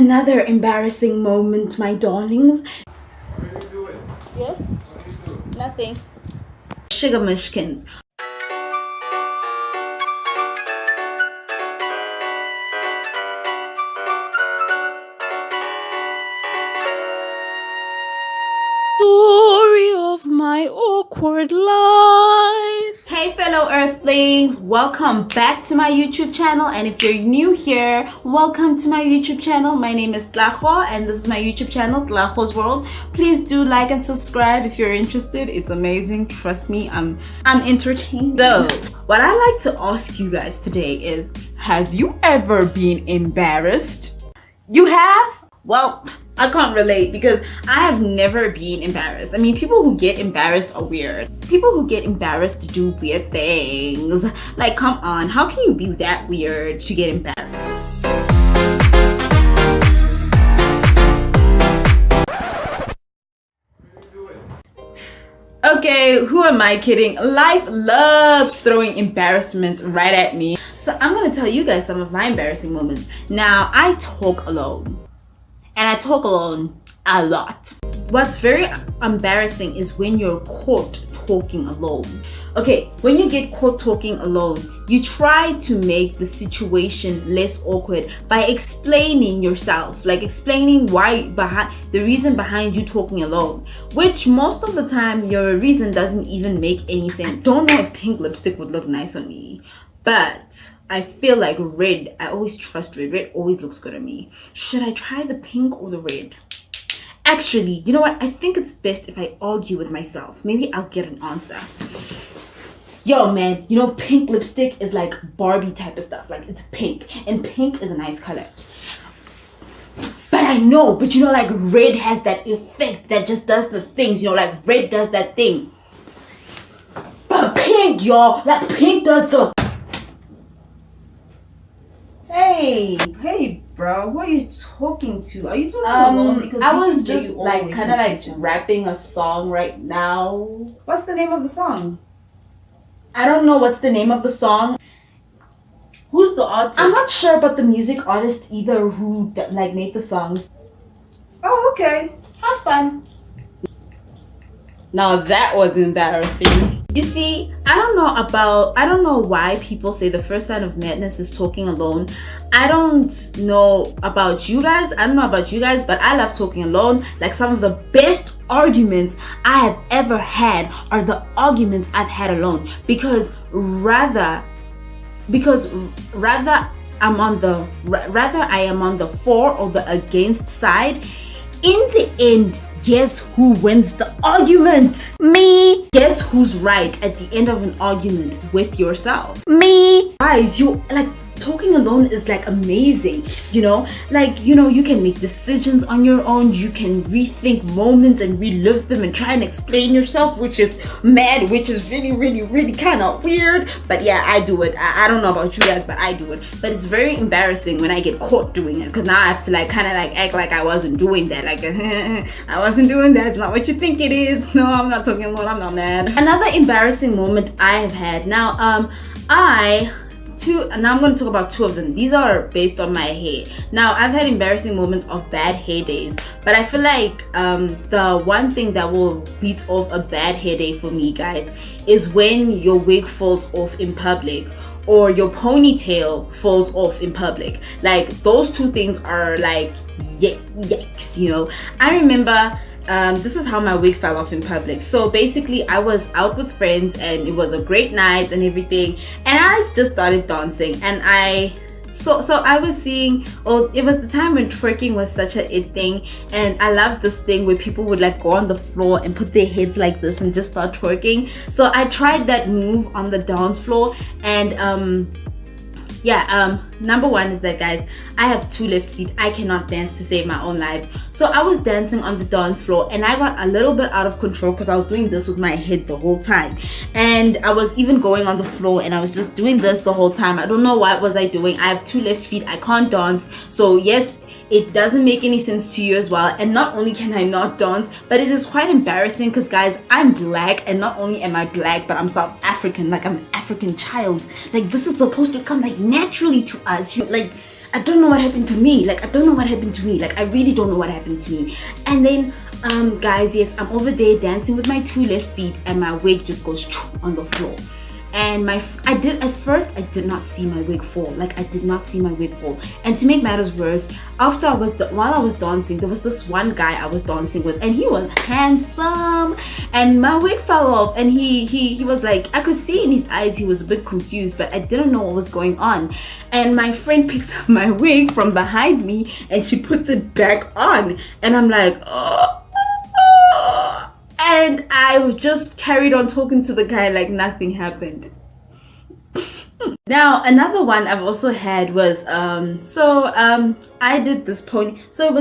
Another embarrassing moment, my darlings. What are you doing? Yeah? What are you doing? Nothing. Sugar mishkins. Story of my awkward life. Hey fellow earthlings, welcome back to my YouTube channel, and if you're new here, welcome to my YouTube channel. My name is Tlaho and this is my YouTube channel, Tlaho's World. Please do like and subscribe if you're interested. It's amazing, trust me, I'm entertained. So what I like to ask you guys today is, have you ever been embarrassed? You have? Well, I can't relate because I have never been embarrassed. I mean, people who get embarrassed are weird. People who get embarrassed to do weird things. Like, come on, how can you be that weird to get embarrassed? What are you doing? Okay, who am I kidding? Life loves throwing embarrassment right at me. So I'm gonna tell you guys some of my embarrassing moments. Now, I talk alone. And I talk alone a lot. What's very embarrassing is when you're caught talking alone. Okay, when you get caught talking alone, you try to make the situation less awkward by explaining yourself, like explaining the reason behind you talking alone, which most of the time your reason doesn't even make any sense. I don't know if pink lipstick would look nice on me, but I feel like red. I always trust red. Red always looks good on me. Should I try the pink or the red? Actually, you know what? I think it's best if I argue with myself. Maybe I'll get an answer. Yo, man, you know, pink lipstick is like Barbie type of stuff. Like, it's pink. And pink is a nice color. But I know, but you know, like red has that effect that just does the things. You know, like red does that thing. But pink, y'all, like pink does the... Hey, bro, who are you talking to? Are you talking alone? Because I was just like kind of like rapping a song right now. What's the name of the song? I don't know what's the name of the song. Who's the artist? I'm not sure about the music artist either who like made the songs. Oh, okay. Have fun. Now that was embarrassing. You see, I don't know why people say the first sign of madness is talking alone. I don't know about you guys. But I love talking alone. Like, some of the best arguments I have ever had are the arguments I've had alone. Because rather I am on the for or the against side, in the end, guess who wins the argument? Me. Guess who's right at the end of an argument with yourself? Me. Guys, you like talking alone is like amazing, you know, like, you know, you can make decisions on your own, you can rethink moments and relive them and try and explain yourself, which is mad, which is really kind of weird. But yeah, I do it. I don't know about you guys, but I do it. But it's very embarrassing when I get caught doing it, because now I have to like kind of like act like I wasn't doing that, like I wasn't doing that. It's not what you think it is. No, I'm not talking alone. I'm not mad. Another embarrassing moment I have had. Now I'm going to talk about two of them. These are based on my hair. Now, I've had embarrassing moments of bad hair days, but I feel like the one thing that will beat off a bad hair day for me, guys, is when your wig falls off in public or your ponytail falls off in public. Like, those two things are like yikes, you know. I remember this is how my wig fell off in public. So basically, I was out with friends and it was a great night and everything, and I just started dancing, and I was seeing, it was the time when twerking was such a it thing, and I loved this thing where people would like go on the floor and put their heads like this and just start twerking. So I tried that move on the dance floor, and number one is that, guys, I have two left feet. I cannot dance to save my own life. So I was dancing on the dance floor and I got a little bit out of control because I was doing this with my head the whole time. And I was even going on the floor and I was just doing this the whole time. I don't know what was I doing. I have two left feet. I can't dance. So yes, it doesn't make any sense to you as well. And not only can I not dance, but it is quite embarrassing because, guys, I'm black, and not only am I black, but I'm South African. Like, I'm an African child. Like, this is supposed to come like naturally to us. Like, I don't know what happened to me. Like, I don't know what happened to me. Like, I really don't know what happened to me. And then, guys, yes, I'm over there dancing with my 2 left feet, and my wig just goes on the floor. And at first I did not see my wig fall. Like, I did not see my wig fall. And to make matters worse, while I was dancing, there was this one guy I was dancing with, and he was handsome, and my wig fell off, and he was like, I could see in his eyes he was a bit confused, but I didn't know what was going on. And my friend picks up my wig from behind me and she puts it back on, and I'm like, oh. And I just carried on talking to the guy like nothing happened. Now, another one I've also had was I did this pony. So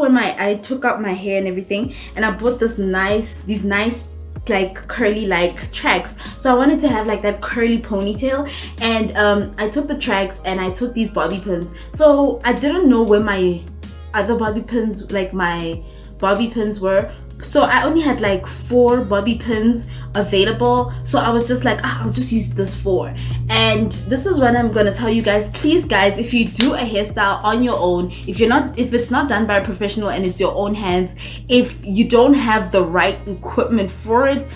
when I took out my hair and everything, and I bought these nice like curly like tracks. So I wanted to have like that curly ponytail, and I took the tracks and I took these bobby pins. So I didn't know where my other bobby pins were. So I only had like 4 bobby pins available, so I was just like, I'll just use this 4. And this is what I'm gonna tell you guys. Please guys, if you do a hairstyle on your own, if it's not done by a professional and it's your own hands, if you don't have the right equipment for it,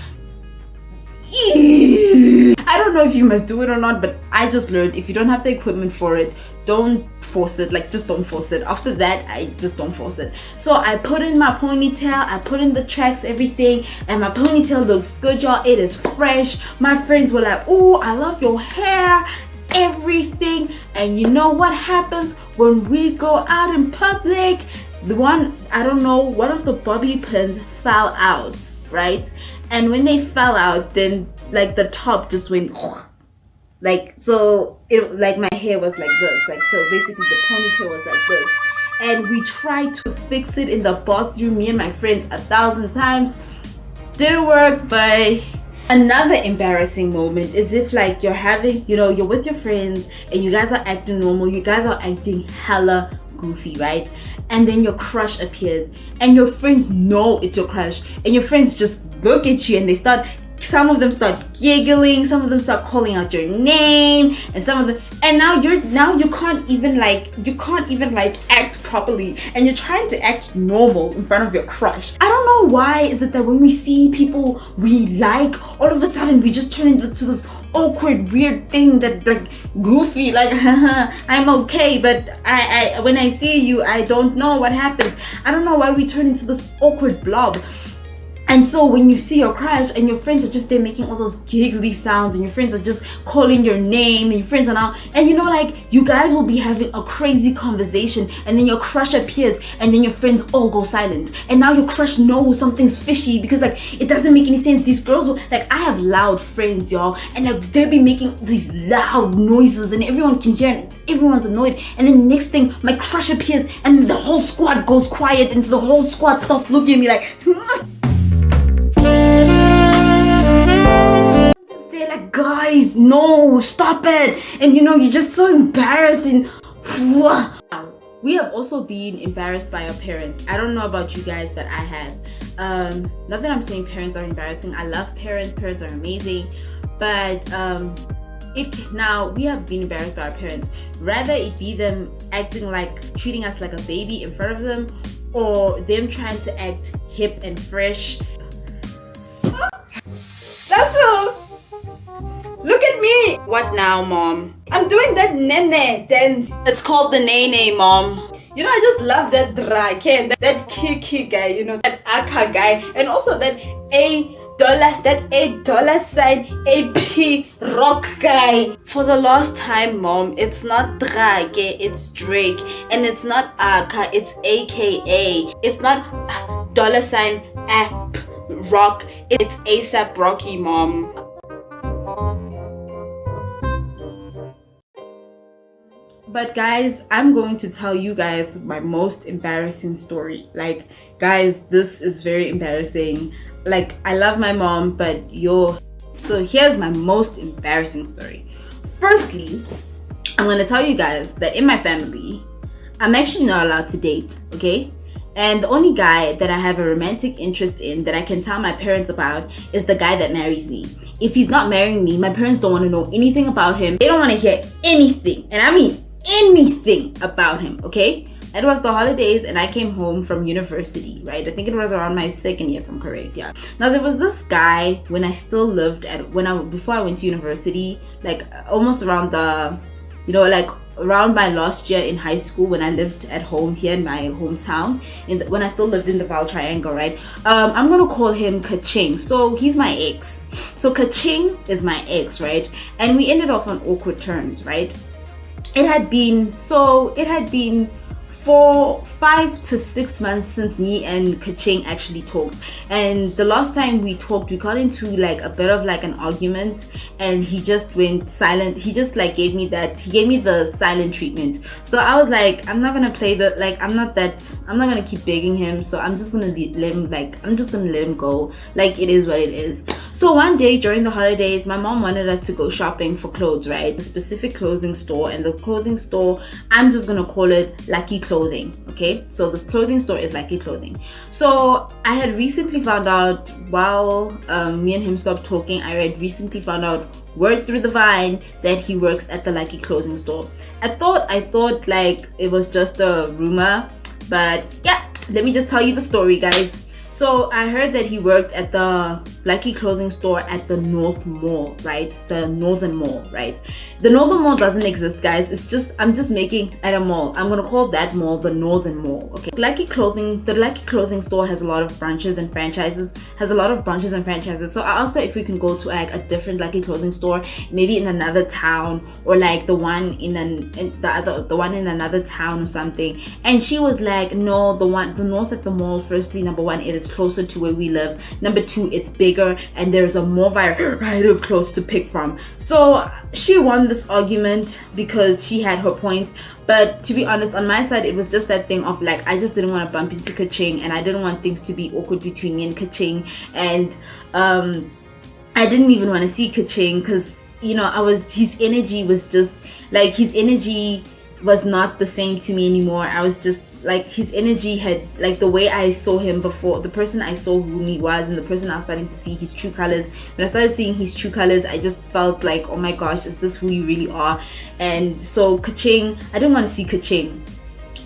I don't know if you must do it or not, but I just learned if you don't have the equipment for it, don't force it. Like, just don't force it. After that, I just don't force it. So I put in my ponytail, I put in the tracks, everything, and my ponytail looks good, y'all. It is fresh. My friends were like, oh, I love your hair, everything. And you know what happens when we go out in public? One of the bobby pins fell out, right? And when they fell out, then like the top just went like, so it, like my hair was like this, like, so basically the ponytail was like this. And we tried to fix it in the bathroom, me and my friends, 1,000 times. Didn't work. But another embarrassing moment is if like you're with your friends and you guys are acting normal, you guys are acting hella goofy, right? And then your crush appears and your friends know it's your crush, and your friends just look at you and some of them start giggling, some of them start calling out your name, and now you can't even act properly, and you're trying to act normal in front of your crush. I don't know why is it that when we see people we like, all of a sudden we just turn into this awkward weird thing that like goofy, like I'm okay, but I when I see you I don't know what happens. I don't know why we turn into this awkward blob. And so when you see your crush and your friends are just there making all those giggly sounds, and your friends are just calling your name, and your friends are now, and you know, like, you guys will be having a crazy conversation, and then your crush appears, and then your friends all go silent, and now your crush knows something's fishy, because like it doesn't make any sense. These girls will, like, I have loud friends, y'all, and like they'll be making these loud noises and everyone can hear and everyone's annoyed, and then next thing my crush appears and the whole squad goes quiet and the whole squad starts looking at me like they're like, guys, no, stop it. And you know, you're just so embarrassed. And we have also been embarrassed by our parents. I don't know about you guys, but I have. Not that I'm saying parents are embarrassing. I love parents are amazing, but now we have been embarrassed by our parents. Rather it be them treating us like a baby in front of them, or them trying to act hip and fresh. That's all. Look at me. What now, mom? I'm doing that nene dance. It's called the nene, mom. You know, I just love that drake and that kiki guy, you know, that aka guy, and also that $8 sign AP rock guy. For the last time, mom, it's not drake, it's Drake, and it's not aka, it's AKA. It's not $ app rock, it's ASAP Rocky, mom. But guys, I'm going to tell you guys my most embarrassing story. Like, guys, this is very embarrassing. Like, I love my mom, but so here's my most embarrassing story. Firstly, I'm going to tell you guys that in my family, I'm actually not allowed to date, okay? And the only guy that I have a romantic interest in that I can tell my parents about is the guy that marries me. If he's not marrying me, my parents don't want to know anything about him. They don't want to hear anything. And I mean anything about him, okay? It was the holidays and I came home from university, right? I think it was around my second year, if I'm correct, yeah. Now there was this guy when I still lived before I went to university, like almost around like around my last year in high school when I lived at home here in my hometown, when I still lived in the Val Triangle, right? I'm gonna call him Kaching. So he's my ex. So Kaching is my ex, right? And we ended off on awkward terms, right? It had been 5 to 6 months since me and Kaching actually talked, and the last time we talked we got into like a bit of like an argument, and he just went silent. He just like gave me the silent treatment. So I was like, I'm not gonna play the, like, I'm not gonna keep begging him, so I'm just gonna let him go. Like, it is what it is. So one day during the holidays, my mom wanted us to go shopping for clothes, right? The specific clothing store, and the clothing store, I'm just gonna call it Lucky Clothing, okay? So this clothing store is Lucky Clothing. So I had recently found out, while me and him stopped talking, I had recently found out word through the vine that he works at the Lucky Clothing store. I thought like it was just a rumor, but yeah, let me just tell you the story, guys. So I heard that he worked at the Lucky Clothing store at the North Mall, right? The Northern Mall, right? The Northern Mall doesn't exist, guys. I'm just making at a mall. I'm gonna call that mall the Northern Mall, okay? The Lucky Clothing store has a lot of branches and franchises. So I asked her if we can go to like a different Lucky Clothing store, maybe in another town, or like the one in another town or something. And she was like, no, the North at the mall. Firstly, number one, it is closer to where we live. Number two, it's bigger and there's a more variety of clothes to pick from. So she won this argument because she had her points. But to be honest, on my side, it was just that thing of like, I just didn't want to bump into Kaching, and I didn't want things to be awkward between me and Kaching. And I didn't even want to see Kaching because, you know, his energy was not the same to me anymore. I was just like, his energy had, like, the way I saw him before, the person I saw who he was, and the person I was starting to see his true colors. When I started seeing his true colors, I just felt like, oh my gosh, is this who you really are? And so Kaching, I didn't want to see Kaching.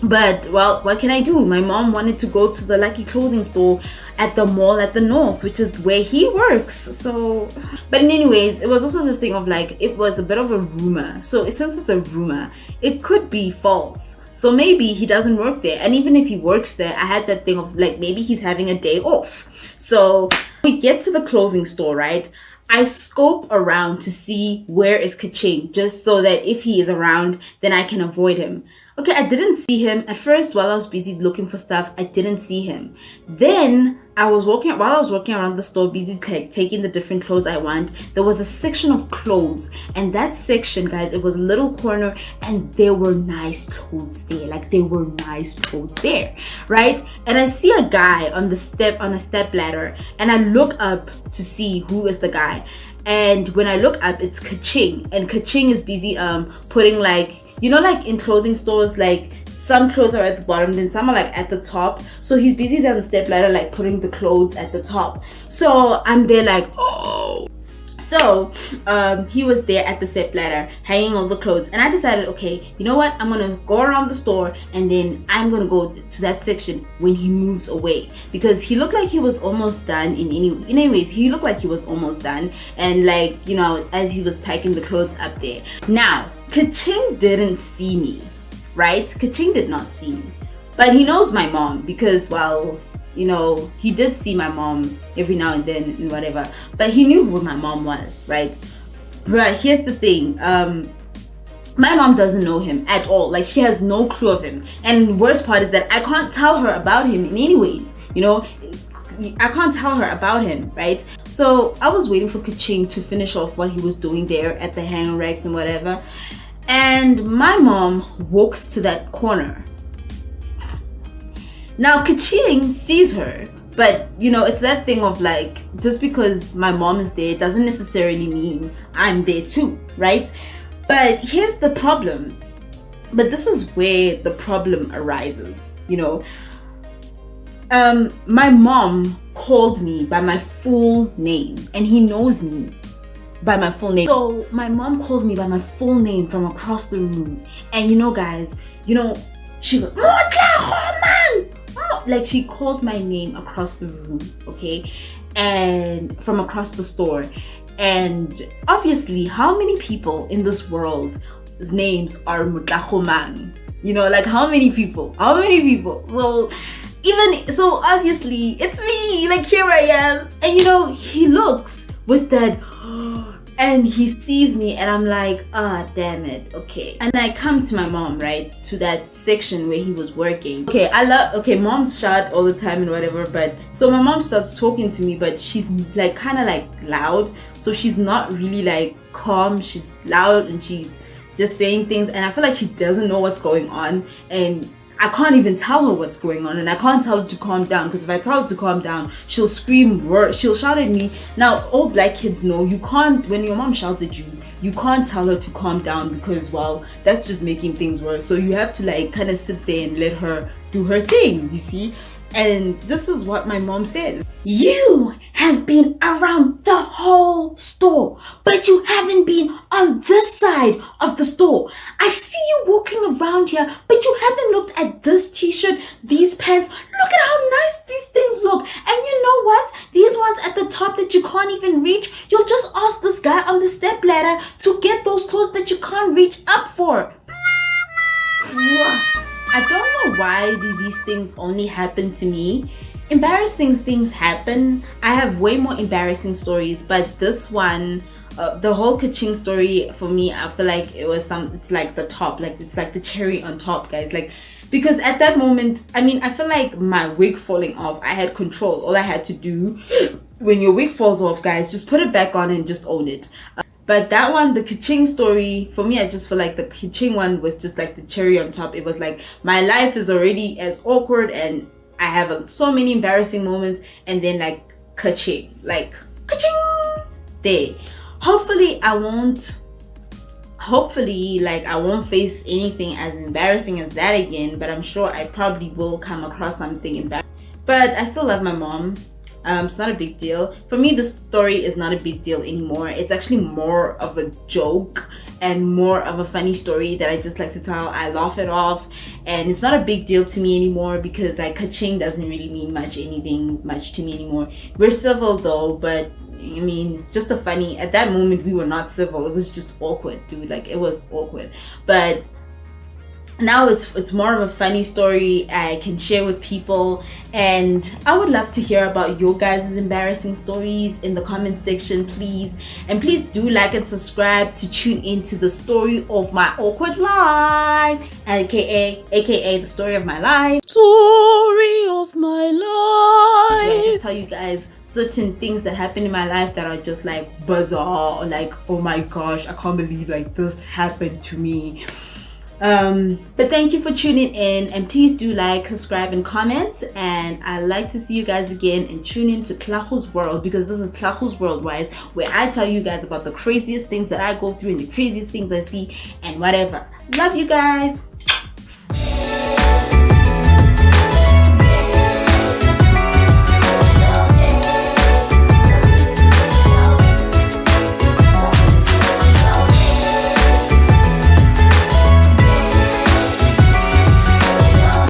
But, well, what can I do? My mom wanted to go to the Lucky Clothing store at the mall at the North, which is where he works. So, but anyways, it was also the thing of like, it was a bit of a rumor. So since it's a rumor, it could be false. So maybe he doesn't work there. And even if he works there, I had that thing of like, maybe he's having a day off. So we get to the clothing store, right? I scope around to see where is Kaching, just so that if he is around, then I can avoid him. Okay, I didn't see him at first. While I was busy looking for stuff, I didn't see him. Then while I was walking around the store, busy taking the different clothes I want, there was a section of clothes, and that section, guys, it was a little corner, and there were nice clothes there. Like, there were nice clothes there, right? And I see a guy on a step ladder, and I look up to see who is the guy. And when I look up, it's Kaching, and Kaching is busy putting, like, you know, like in clothing stores, like some clothes are at the bottom, then some are like at the top. So he's busy down the step ladder, like putting the clothes at the top. So I'm there like, oh. So he was there at the step ladder hanging all the clothes, and I decided, okay, you know what, I'm gonna go around the store, and then I'm gonna go to that section when he moves away, because he looked like he was almost done. Anyways, he looked like he was almost done, and like, you know, as he was packing the clothes up there. Now Kaching didn't see me, right? Kaching did not see me, but he knows my mom because, well, you know, he did see my mom every now and then and whatever, but he knew who my mom was, right? But here's the thing, my mom doesn't know him at all. Like, she has no clue of him, and worst part is that I can't tell her about him in any ways, you know. I can't tell her about him, right? So I was waiting for Kaching to finish off what he was doing there at the hanger racks and whatever, and my mom walks to that corner. Now Kaching sees her, but you know, it's that thing of like, just because my mom is there doesn't necessarily mean I'm there too, right? But here's the problem. But this is where the problem arises, you know. My mom called me by my full name, and he knows me. by my full name. So my mom calls me by my full name from across the room. And you know, guys, she goes, like she calls my name across the room, okay? And from across the store. And obviously, how many people in this world's names are Mutlachomang? Like how many people? So obviously it's me, like here I am. And he looks with that and he sees me and I'm like, damn it, okay. And I come to my mom, right, to that section where he was working. Mom's shout all the time and whatever, but so my mom starts talking to me, but she's like kind of like loud, so she's not really like calm. She's loud and she's just saying things, and I feel like she doesn't know what's going on, and I can't even tell her what's going on, and I can't tell her to calm down, because if I tell her to calm down, she'll scream, she'll shout at me. Now, all black kids know you can't, when your mom shouts at you, you can't tell her to calm down, because, well, that's just making things worse. So you have to like kind of sit there and let her do her thing, you see? And this is what my mom says. You have been around the whole store, but you haven't been on this side of the store. I see you walking around here, but you haven't looked at this t-shirt, these pants. Look at how nice these things look. And you know what? These ones at the top that you can't even reach, you'll just ask this guy on the step ladder to get those clothes that you can't reach up for. I don't know why do these things only happen to me. Embarrassing things happen. I have way more embarrassing stories, but this one, the whole Kaching story, for me, I feel like it's like the top, like it's like the cherry on top, guys. Like, because at that moment, I feel like my wig falling off, I had control. All I had to do when your wig falls off, guys, just put it back on and just own it. But that one, the Kaching story, for me, I just feel like the Kaching one was just like the cherry on top. It was like, my life is already as awkward and I have so many embarrassing moments, and then like Kaching, like Kaching there. Hopefully I won't face anything as embarrassing as that again, but I'm sure I probably will come across something embarrassing. But I still love my mom. It's not a big deal. For me, the story is not a big deal anymore. It's actually more of a joke and more of a funny story that I just like to tell. I laugh it off, and it's not a big deal to me anymore, because like Kaching doesn't really mean much to me anymore. We're civil though, but it's just at that moment we were not civil. It was just awkward, dude. Like, it was awkward. But now it's more of a funny story I can share with people, and I would love to hear about your guys' embarrassing stories in the comment section, please. And please do like and subscribe to tune into the story of my awkward life, aka the story of my life. Story of my life. I just tell you guys certain things that happen in my life that are just like bizarre, or like, oh my gosh, I can't believe like this happened to me. But thank you for tuning in, and please do like, subscribe, and comment. And I'd like to see you guys again and tune in to Klahu's World, because this is Klahu's World, wise, where I tell you guys about the craziest things that I go through and the craziest things I see and whatever. Love you guys.